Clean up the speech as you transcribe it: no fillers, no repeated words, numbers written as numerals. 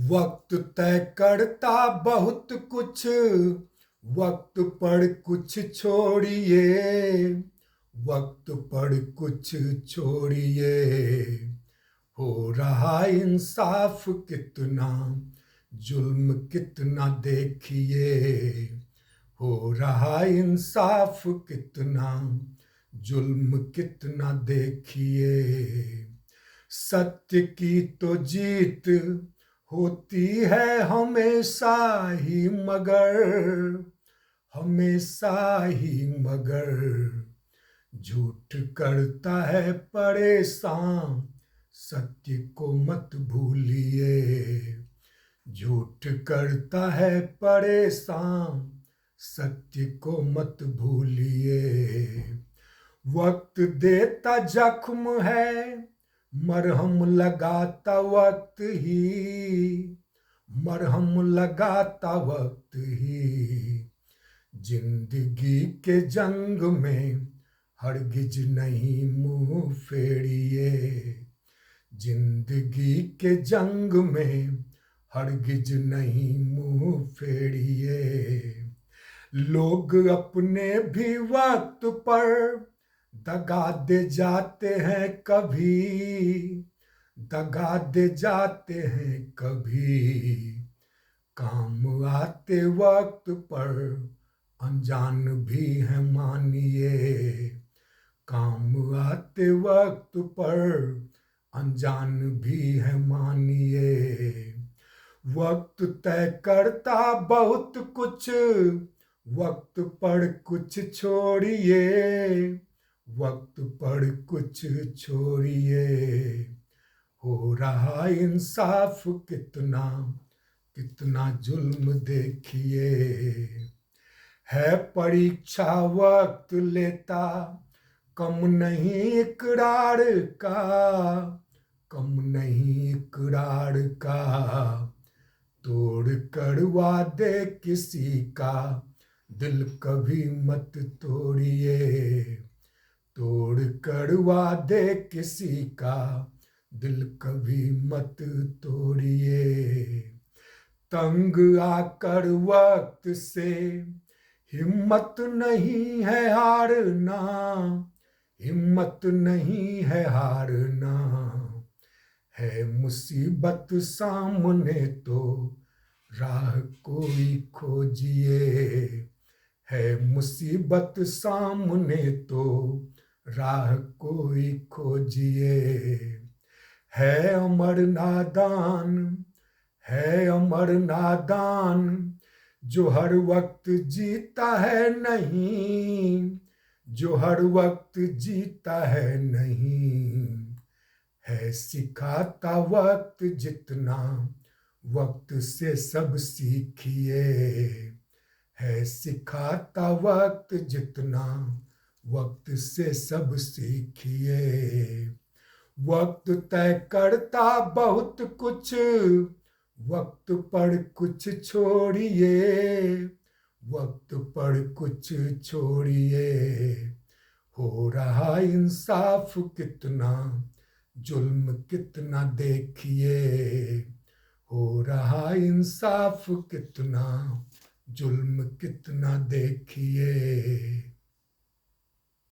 वक्त तय करता बहुत कुछ, वक्त पर कुछ छोड़िए, वक्त पर कुछ छोड़िए। हो रहा इंसाफ कितना, जुल्म कितना देखिए। हो रहा इंसाफ कितना, जुल्म कितना देखिए। सत्य की तो जीत होती है हमेशा ही, मगर हमेशा ही मगर झूठ करता है परेशान, सत्य को मत भूलिए। झूठ करता है परेशान, सत्य को मत भूलिए। वक्त देता जख्म है, मरहम लगाता वक्त ही, मरहम लगाता वक्त ही। जिंदगी के जंग में हरगिज नहीं मुंह फेरिए। जिंदगी के जंग में हरगिज नहीं मुंह फेरिए। लोग अपने भी वक्त पर दगा दे जाते हैं कभी, दगा दे जाते हैं कभी। काम आते वक्त पर अनजान भी है मानिए। काम आते वक्त पर अनजान भी है मानिए। वक्त तय करता बहुत कुछ, वक्त पर कुछ छोड़िए, वक्त पर कुछ छोड़िए। हो रहा इंसाफ कितना, कितना जुल्म देखिए। है परीक्षा वक्त लेता, कम नहीं इकरार का, कम नहीं इकरार का। तोड़ कर वादे किसी का, दिल कभी मत तोड़िए। तोड़ कर वादे किसी का, दिल कभी मत तोड़िए। तंग आकर वक्त से हिम्मत नहीं है हारना, हिम्मत नहीं है हारना। है मुसीबत सामने तो राह कोई खोजिए। है मुसीबत सामने तो राह कोई खोजिए। है अमर नादान, है अमर नादान, जो हर वक्त जीता है नहीं, जो हर वक्त जीता है नहीं। है सिखाता वक्त जितना, वक्त से सब सीखिए। है सिखाता वक्त जितना, वक्त से सब सीखिए। वक्त तय करता बहुत कुछ, वक्त पर कुछ छोड़िए, वक्त पर कुछ छोड़िए। हो रहा इंसाफ कितना, जुल्म कितना देखिए। हो रहा इंसाफ कितना, जुल्म कितना देखिए।